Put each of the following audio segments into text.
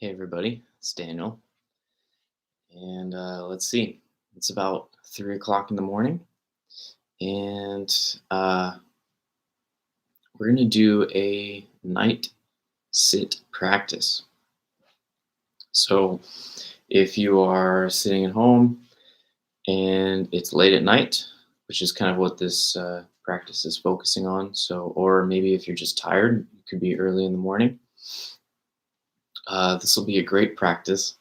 Hey everybody, it's Daniel, and let's see. It's about 3 o'clock in the morning, and we're gonna do a night sit practice. So, if you are sitting at home and it's late at night, which is kind of what this practice is focusing on. So, or maybe if you're just tired, it could be early in the morning. This will be a great practice.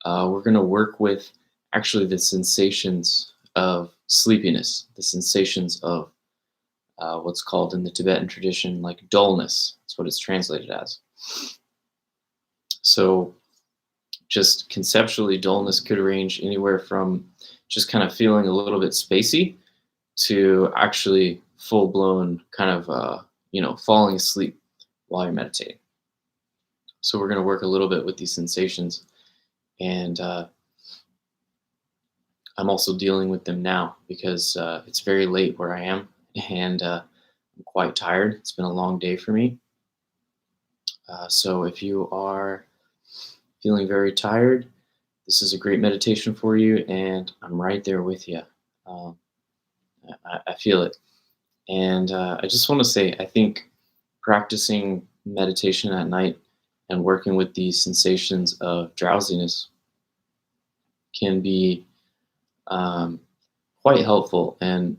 We're going to work with actually the sensations of sleepiness, the sensations of what's called in the Tibetan tradition like dullness. That's what it's translated as. So, just conceptually, dullness could range anywhere from just kind of feeling a little bit spacey to actually full blown kind of, falling asleep while you're meditating. So, we're going to work a little bit with these sensations. And I'm also dealing with them now because it's very late where I am, and I'm quite tired. It's been a long day for me. So if you are feeling very tired, this is a great meditation for you, and I'm right there with you. Um, I feel it. And I just want to say, I think practicing meditation at night and working with these sensations of drowsiness can be um, quite helpful, and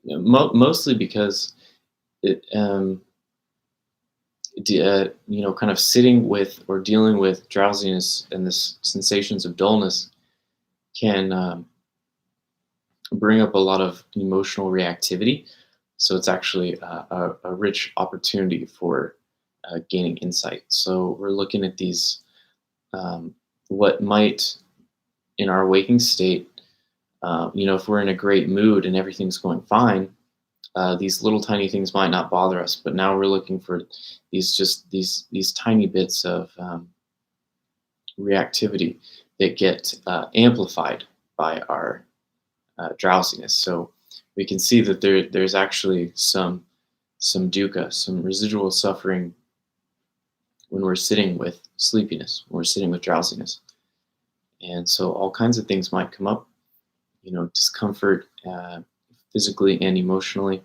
mostly because it, kind of sitting with or dealing with drowsiness and the sensations of dullness can bring up a lot of emotional reactivity. So it's actually a rich opportunity for gaining insight. So we're looking at these, what might in our waking state, if we're in a great mood and everything's going fine, these little tiny things might not bother us. But now we're looking for these tiny bits of reactivity that get amplified by our drowsiness. So we can see that there's actually some dukkha, some residual suffering when we're sitting with sleepiness, when we're sitting with drowsiness. And so all kinds of things might come up, discomfort physically and emotionally,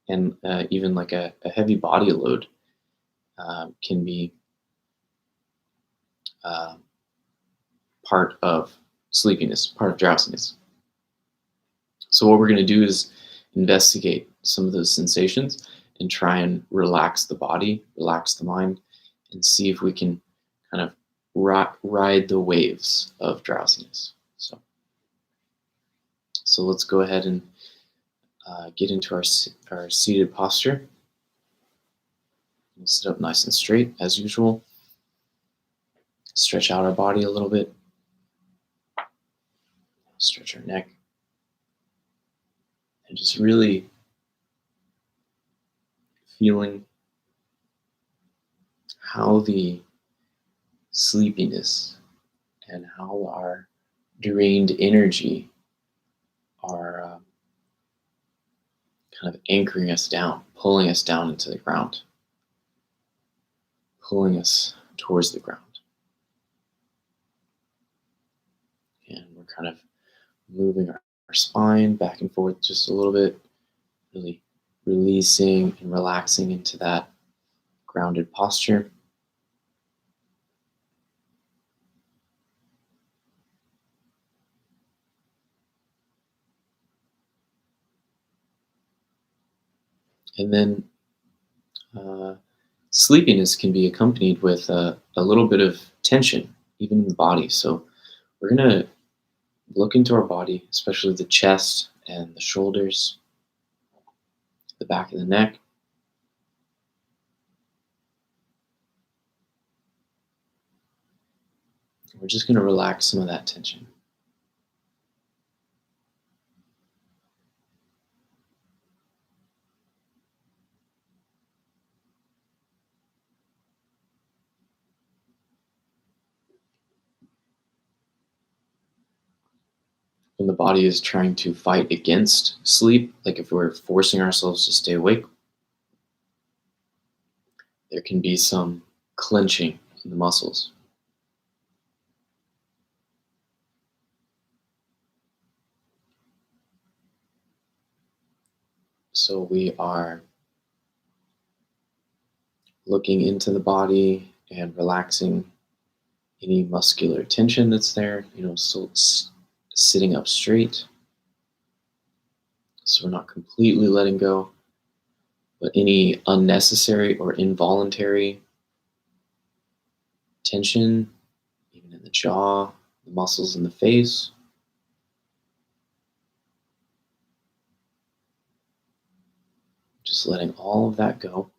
and even like a heavy body load can be uh, part of sleepiness, part of drowsiness. So what we're going to do is investigate some of those sensations and try and relax the body, relax the mind, and see if we can kind of ride the waves of drowsiness. So let's go ahead and get into our seated posture. We'll sit up nice and straight as usual. Stretch out our body a little bit. Stretch our neck. And just really feeling how the sleepiness and how our drained energy are kind of anchoring us down, pulling us down into the ground, pulling us towards the ground. And we're kind of moving our spine back and forth just a little bit, really releasing and relaxing into that grounded posture. And then uh, sleepiness can be accompanied with a little bit of tension, even in the body. So we're going to look into our body, especially the chest and the shoulders, the back of the neck. We're just going to relax some of that tension. When the body is trying to fight against sleep, like if we're forcing ourselves to stay awake, there can be some clenching in the muscles. So we are looking into the body and relaxing any muscular tension that's there, so sitting up straight. So we're not completely letting go, but any unnecessary or involuntary tension, even in the jaw, the muscles in the face, just letting all of that go.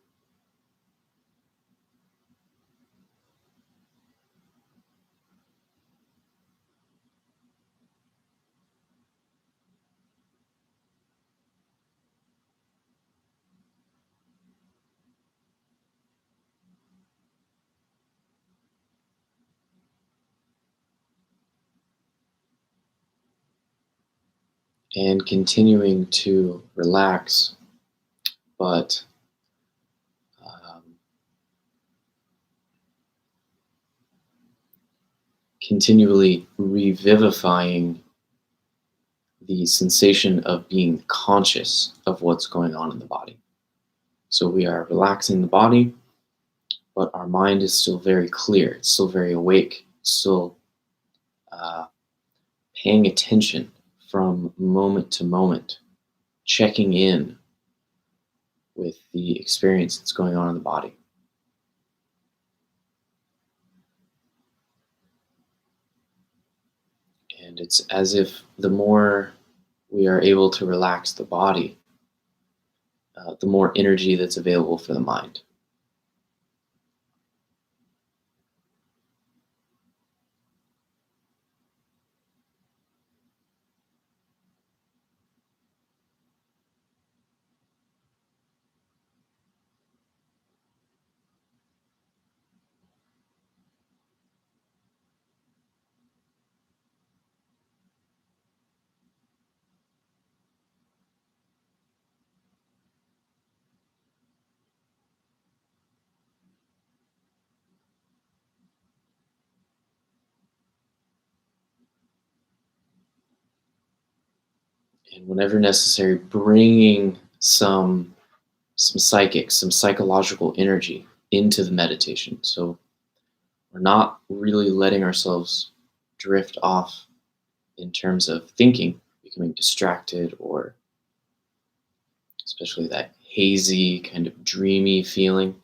And continuing to relax, but um, continually revivifying the sensation of being conscious of what's going on in the body. So we are relaxing the body, but our mind is still very clear. It's still very awake. It's still uh, paying attention from moment to moment, checking in with the experience that's going on in the body. And it's as if the more we are able to relax the body, the more energy that's available for the mind. And whenever necessary, bringing some psychic, some psychological energy into the meditation. So we're not really letting ourselves drift off in terms of thinking, becoming distracted, or especially that hazy, kind of dreamy feeling.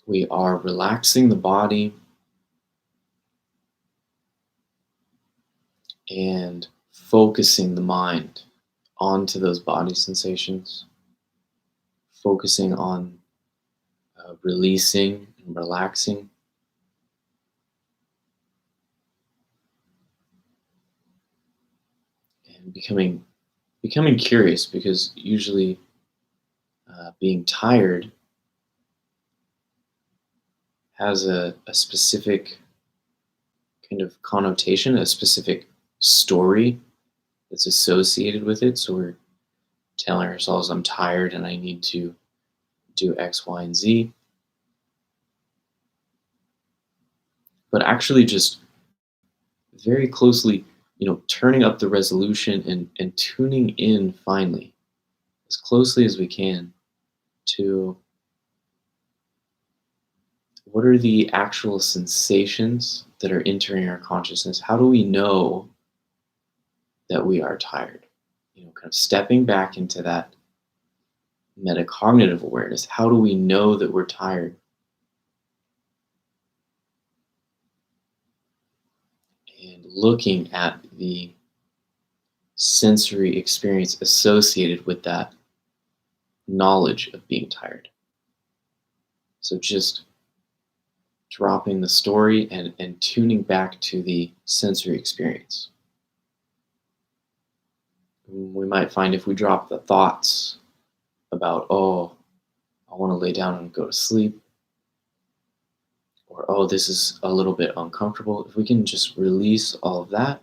We are relaxing the body and focusing the mind onto those body sensations, focusing on releasing and relaxing, and becoming curious, because usually being tired has a specific kind of connotation, a specific story that's associated with it. So we're telling ourselves, I'm tired and I need to do X, Y, and Z. But actually, just very closely, turning up the resolution and tuning in finally, as closely as we can, to what are the actual sensations that are entering our consciousness? How do we know that we are tired? Kind of stepping back into that metacognitive awareness. How do we know that we're tired? And looking at the sensory experience associated with that knowledge of being tired. So just dropping the story and tuning back to the sensory experience. We might find if we drop the thoughts about, oh, I want to lay down and go to sleep, or oh, this is a little bit uncomfortable, if we can just release all of that,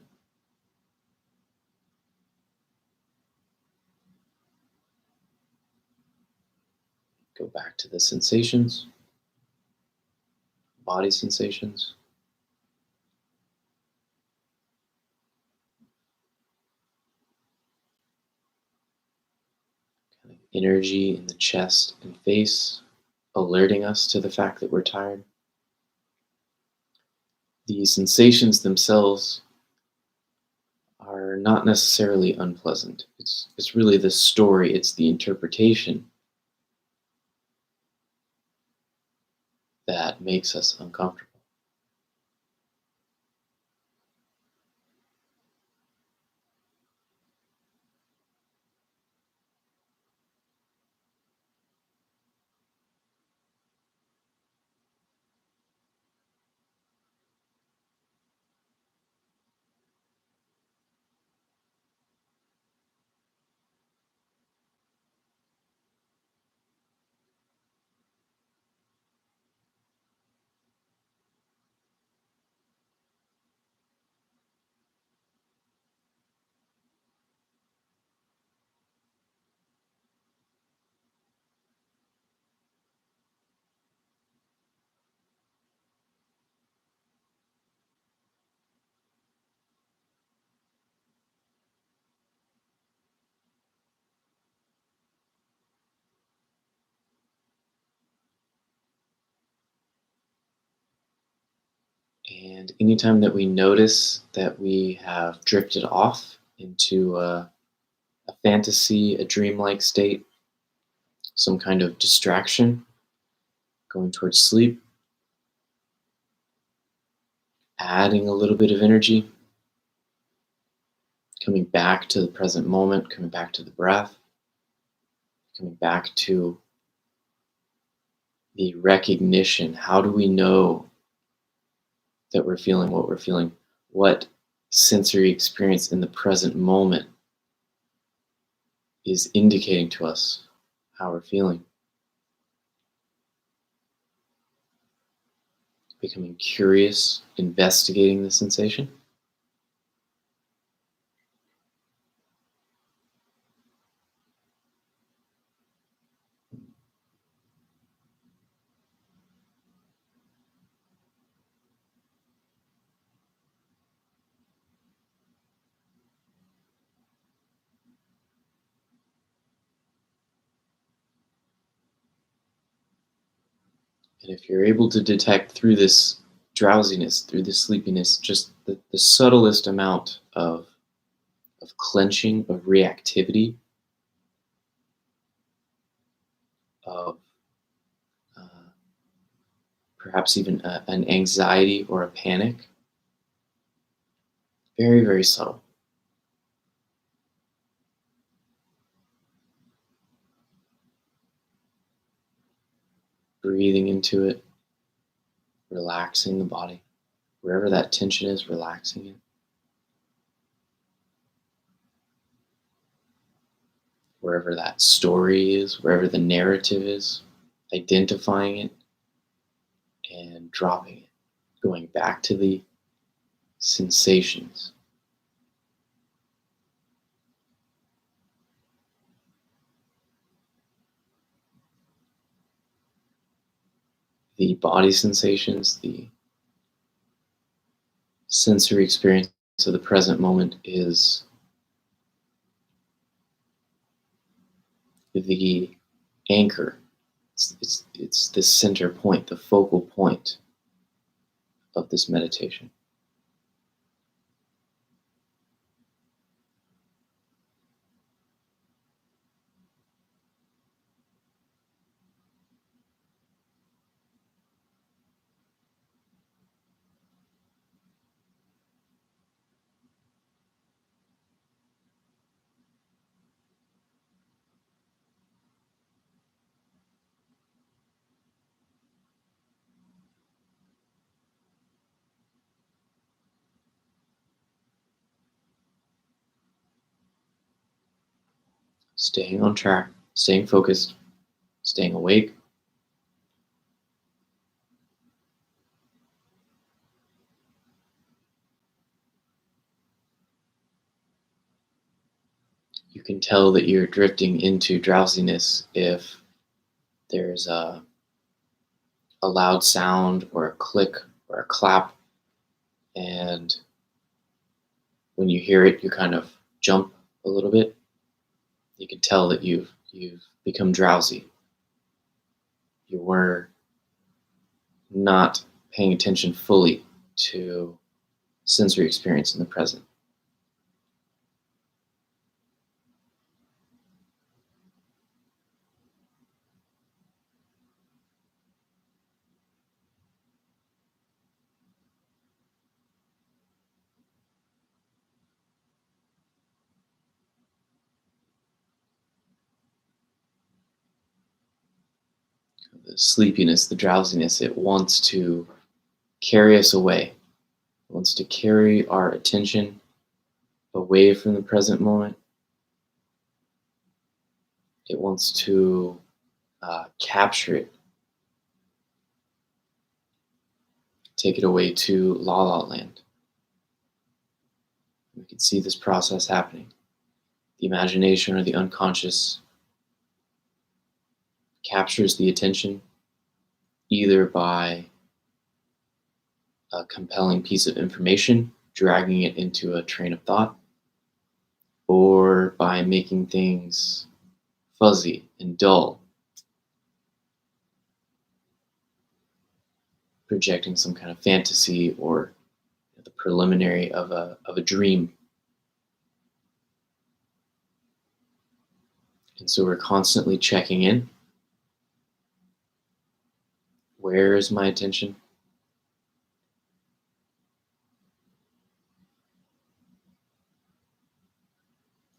go back to the sensations, body sensations, kind of energy in the chest and face, alerting us to the fact that we're tired. The sensations themselves are not necessarily unpleasant. It's really the story, it's the interpretation that makes us uncomfortable. And anytime that we notice that we have drifted off into a fantasy, a dreamlike state, some kind of distraction, going towards sleep, adding a little bit of energy, coming back to the present moment, coming back to the breath, coming back to the recognition. How do we know that we're feeling what we're feeling? What sensory experience in the present moment is indicating to us how we're feeling? Becoming curious, investigating the sensation. And if you're able to detect through this drowsiness, through this sleepiness, just the subtlest amount of clenching, of reactivity, of uh, perhaps even an anxiety or a panic, very, very subtle. Breathing into it, relaxing the body. Wherever that tension is, relaxing it. Wherever that story is, wherever the narrative is, identifying it and dropping it, going back to the sensations, the body sensations, the sensory experience of the present moment is the anchor. It's the center point, the focal point of this meditation. Staying on track, staying focused, staying awake. You can tell that you're drifting into drowsiness if there's a loud sound or a click or a clap, and when you hear it, you kind of jump a little bit. You can tell that you've become drowsy. You were not paying attention fully to sensory experience in the present. The sleepiness, the drowsiness, it wants to carry us away. It wants to carry our attention away from the present moment. It wants to capture it, take it away to La La Land. We can see this process happening. The imagination or the unconscious captures the attention either by a compelling piece of information, dragging it into a train of thought, or by making things fuzzy and dull, projecting some kind of fantasy or the preliminary of a dream. And so we're constantly checking in. Where is my attention?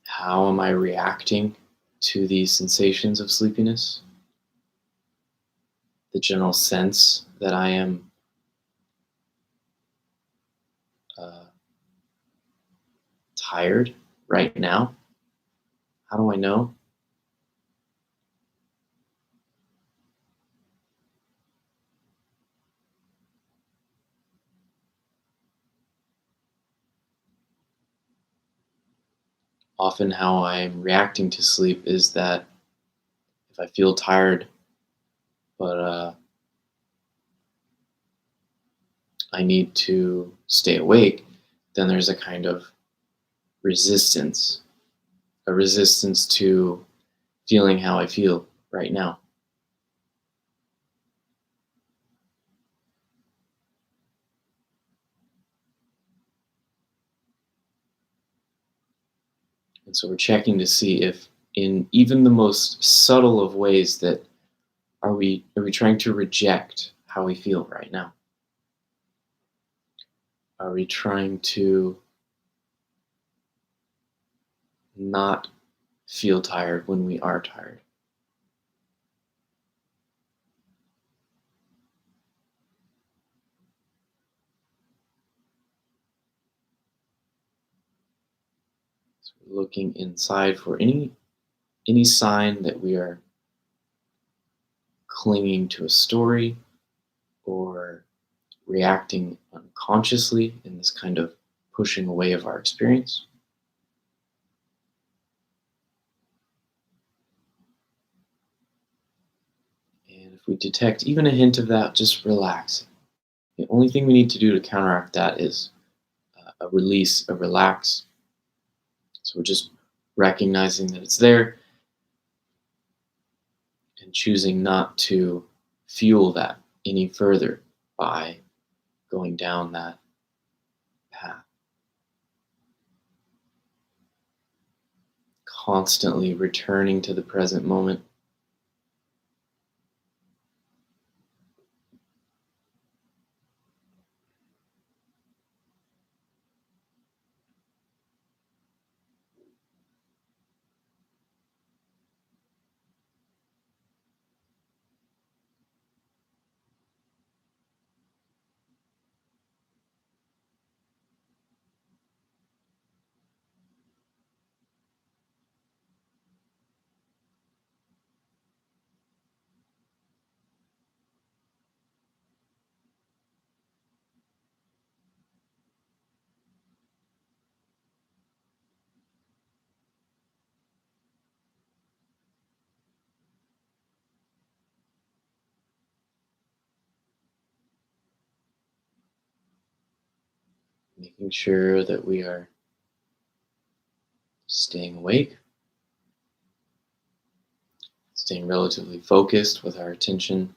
How am I reacting to these sensations of sleepiness? The general sense that I am uh, tired right now. How do I know? Often, how I'm reacting to sleep is that if I feel tired, but I need to stay awake, then there's a kind of resistance, a resistance to feeling how I feel right now. And so we're checking to see if, in even the most subtle of ways, that are we trying to reject how we feel right now? Are we trying to not feel tired when we are tired? So we're looking inside for any sign that we are clinging to a story or reacting unconsciously in this kind of pushing away of our experience. And if we detect even a hint of that, just relax. The only thing we need to do to counteract that is a release, a relax. So we're just recognizing that it's there and choosing not to fuel that any further by going down that path. Constantly returning to the present moment, making sure that we are staying awake, staying relatively focused with our attention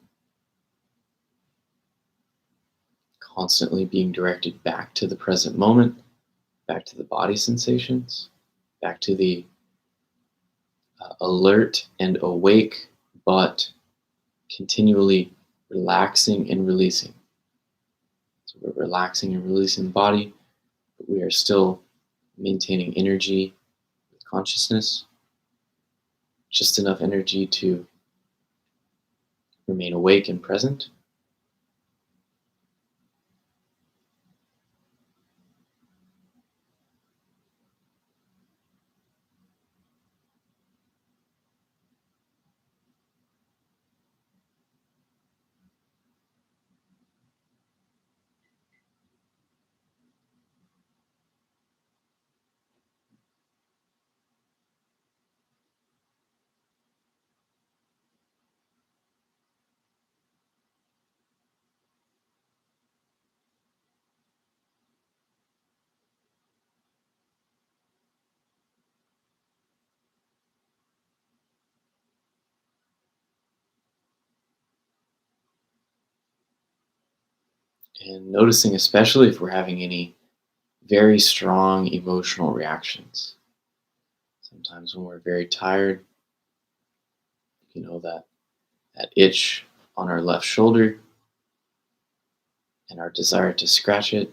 constantly being directed back to the present moment, back to the body sensations, back to the alert and awake, but continually relaxing and releasing. So we're relaxing and releasing the body, but we are still maintaining energy with consciousness, just enough energy to remain awake and present. And noticing, especially if we're having any very strong emotional reactions. Sometimes when we're very tired, that itch on our left shoulder and our desire to scratch it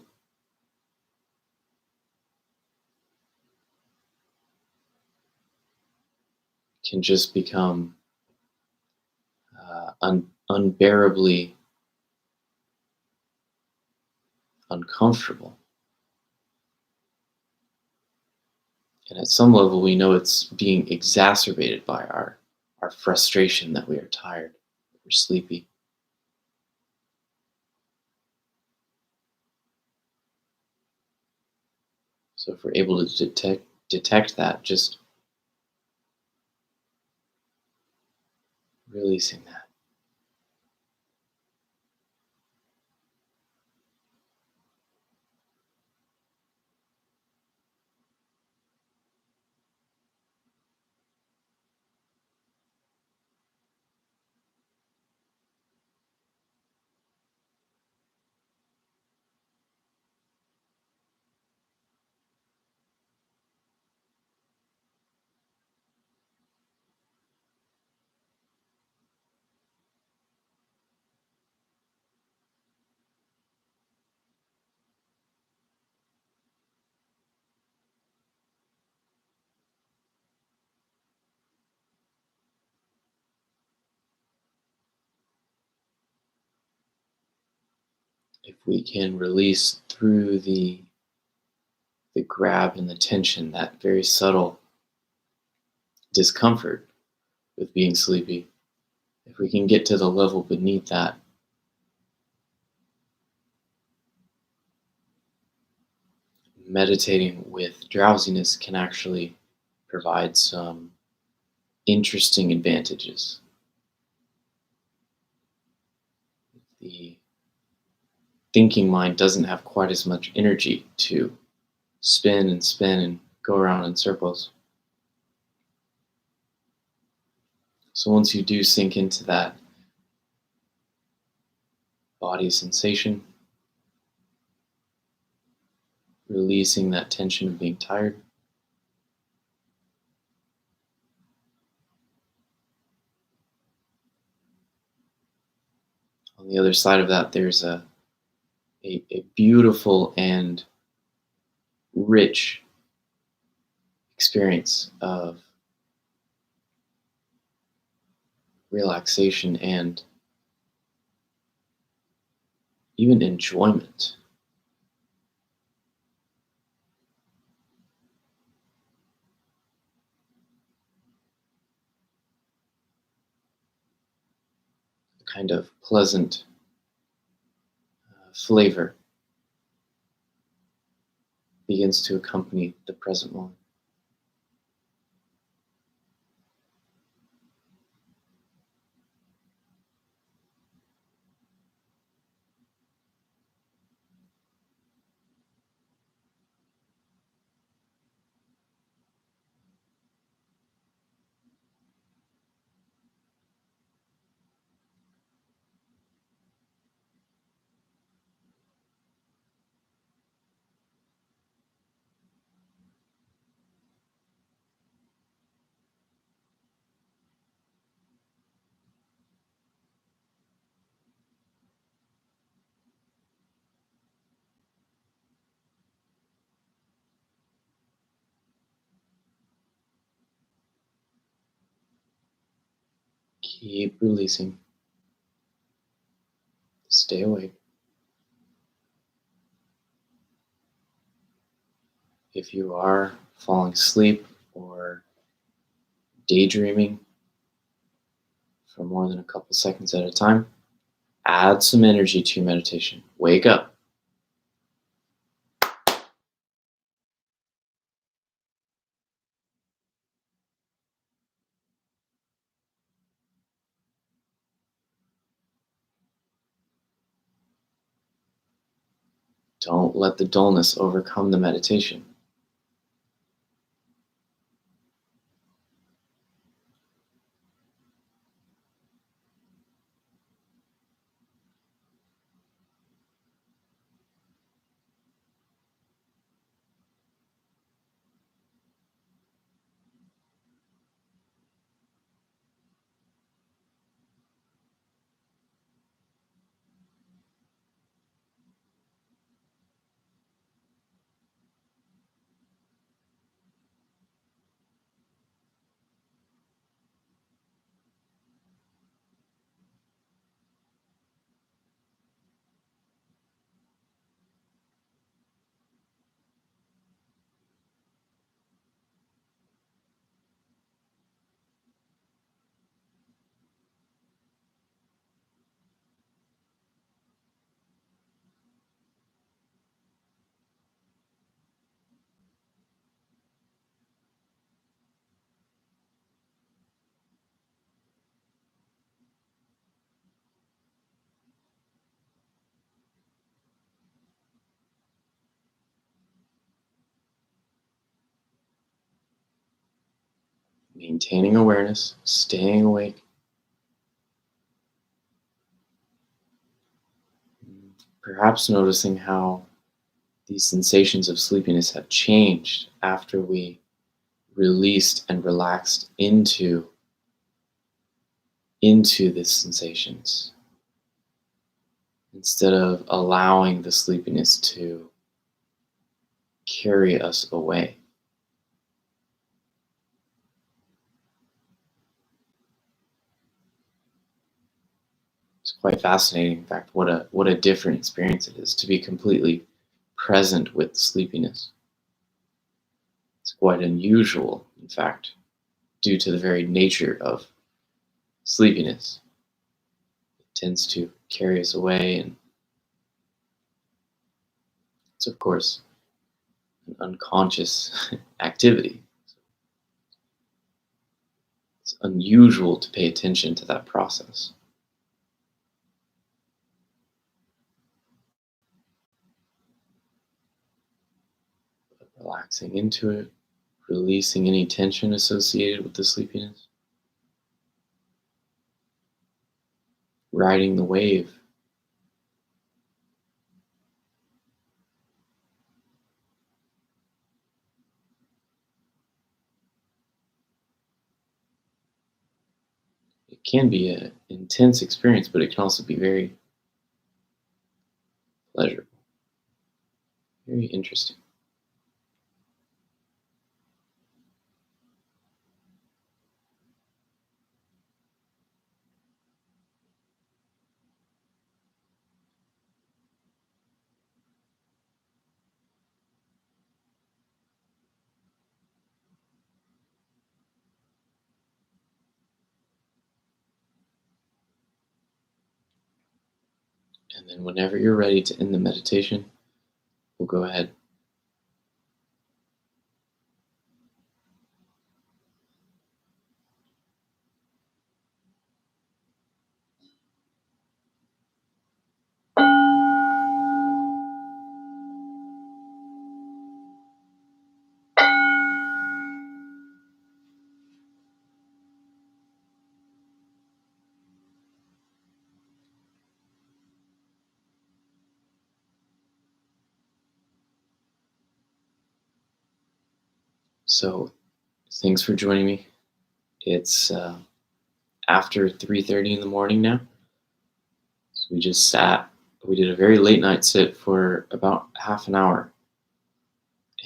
can just become unbearably uncomfortable. And at some level, we know it's being exacerbated by our frustration that we are tired, that we're sleepy. So if we're able to detect that, just releasing that. If we can release through the grab and the tension, that very subtle discomfort with being sleepy, if we can get to the level beneath that, meditating with drowsiness can actually provide some interesting advantages. The thinking mind doesn't have quite as much energy to spin and spin and go around in circles. So once you do sink into that body sensation, releasing that tension of being tired, on the other side of that, there's a beautiful and rich experience of relaxation and even enjoyment. A kind of pleasant flavor begins to accompany the present moment. Keep releasing. Stay awake. If you are falling asleep or daydreaming for more than a couple seconds at a time, add some energy to your meditation. Wake up. Don't let the dullness overcome the meditation. Maintaining awareness, staying awake, perhaps noticing how these sensations of sleepiness have changed after we released and relaxed into these sensations instead of allowing the sleepiness to carry us away. It's quite fascinating, in fact, what a different experience it is to be completely present with sleepiness. It's quite unusual, in fact, due to the very nature of sleepiness. It tends to carry us away, and it's, of course, an unconscious activity. It's unusual to pay attention to that process. But relaxing into it, releasing any tension associated with the sleepiness, riding the wave. It can be an intense experience, but it can also be very pleasurable, very interesting. And then whenever you're ready to end the meditation, we'll go ahead. So thanks for joining me. It's after 3:30 in the morning now. So we just sat. We did a very late night sit for about half an hour,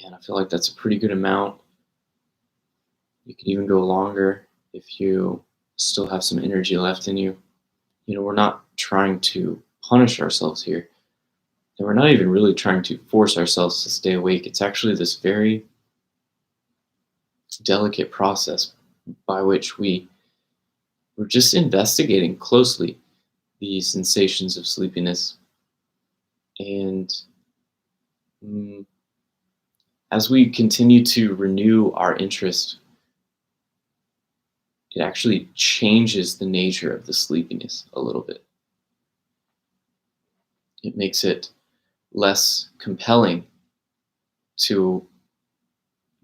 and I feel like that's a pretty good amount. You could even go longer if you still have some energy left in you. We're not trying to punish ourselves here. And we're not even really trying to force ourselves to stay awake. It's actually this very delicate process by which we're just investigating closely the sensations of sleepiness. And mm, as we continue to renew our interest, it actually changes the nature of the sleepiness a little bit. It makes it less compelling to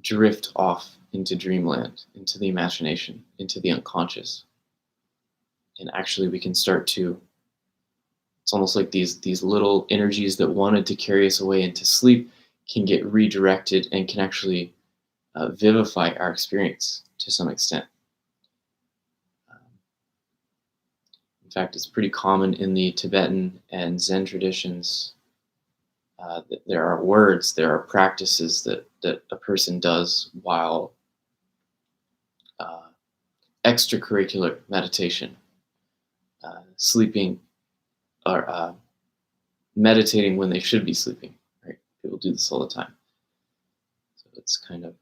drift off into dreamland, into the imagination, into the unconscious. And actually, we can start to, it's almost like these little energies that wanted to carry us away into sleep can get redirected and can actually vivify our experience to some extent. Um, in fact, it's pretty common in the Tibetan and Zen traditions. There are words, there are practices that a person does while uh, extracurricular meditation, sleeping, or meditating when they should be sleeping. Right? People do this all the time. So it's kind of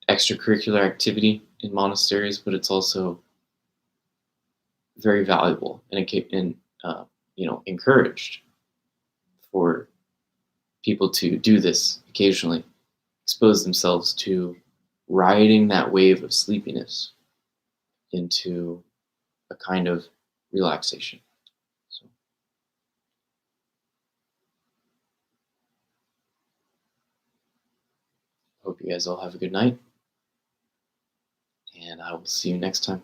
extracurricular activity in monasteries, but it's also very valuable and encouraged for people to do this occasionally, expose themselves to riding that wave of sleepiness into a kind of relaxation. So, hope you guys all have a good night, and I will see you next time.